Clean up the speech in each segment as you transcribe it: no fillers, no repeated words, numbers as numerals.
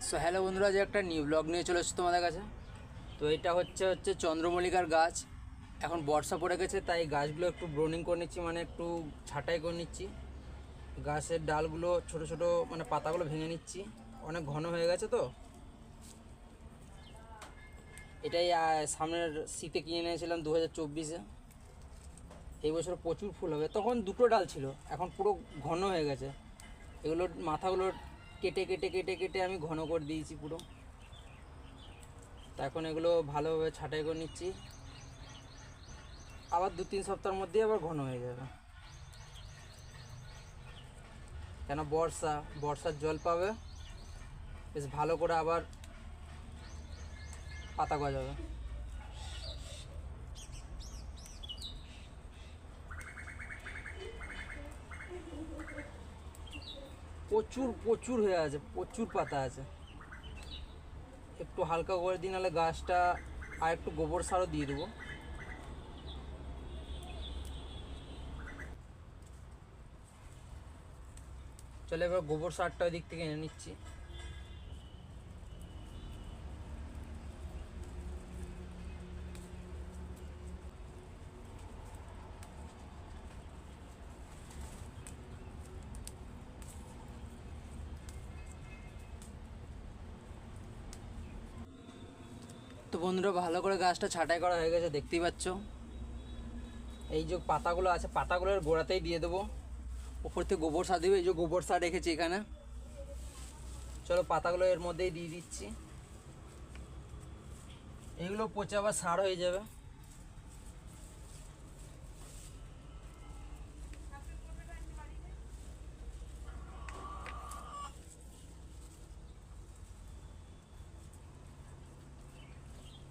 So hello বন্ধুরা, যে একটা নিউ ব্লগ নিয়ে চলে এসেছি তোমাদের কাছে। তো এটা হচ্ছে চন্দ্রমল্লিকার গাছ। এখন বর্ষা পড়ে গেছে, তাই গাছগুলো একটু ব্রোনিং করে নিচ্ছি, মানে একটু ছাঁটাই করে নিচ্ছি। গাছের ডালগুলো ছোট ছোট মানে পাতাগুলো ভেঙে নিচ্ছি, অনেক ঘন হয়ে গেছে। তো এটাই সামনের শীতে কিনে নিয়েছিলাম 2024-এ। এই বছর প্রচুর ফুল হবে। তখন দুটো ডাল ছিল, এখন পুরো ঘন হয়ে গেছে। এগুলোর মাথাগুলো কেটে কেটে কেটে কেটে আমি ঘন করে দিয়েছি পুরো। তা এখন এগুলো ভালোভাবে ছাঁটাই করে নিচ্ছি, আবার 2-3 সপ্তাহের মধ্যেই আবার ঘন হয়ে যাবে। কেন বর্ষার জল পাবে, বেশ ভালো করে আবার পাতা গজাবে। প্রচুর প্রচুর হয়ে আছে, প্রচুর পাতা আছে। একটু হালকা করে দিন, নাহলে গাছটা আর একটু গোবর সারও দিয়ে দেবো। চলে এবার গোবর সারটা ওই দিক থেকে এনে নিচ্ছি। তো বন্ধুরা, ভালো করে গাছটা ছাঁটাই করা হয়ে গেছে, দেখতেই পাচ্ছ। এই যে পাতাগুলো আছে, পাতাগুলোর গোড়াতেই দিয়ে দেবো। উপর থেকে গোবর সার দেবে, এই যে গোবর সার রেখেছি এখানে। চলো পাতাগুলো এর মধ্যেই দিয়ে দিচ্ছি। এগুলো পচে আবার সার হয়ে যাবে।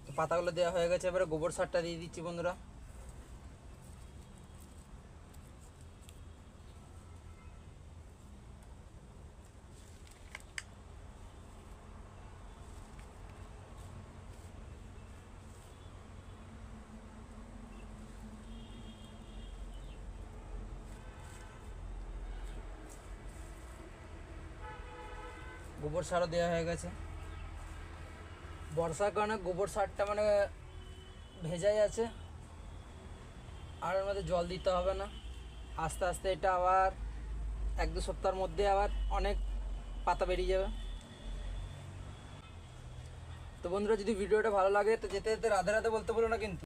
তো পাতাগুলো দেওয়া হয়ে গেছে, এবারে গোবর সারটা দিয়ে দিচ্ছি বন্ধুরা। গোবর সারও দেওয়া হয়ে গেছে। বর্ষার কারণে গোবর সারটা মানে ভেজাই আছে, আর এর মধ্যে জল দিতে হবে না। আস্তে আস্তে এটা আবার 1-2 সপ্তাহের মধ্যে আবার অনেক পাতা বেরিয়ে যাবে। তো বন্ধুরা, যদি ভিডিওটা ভালো লাগে তো যেতে যেতে রাধে রাধে বলতে বলো না কিন্তু।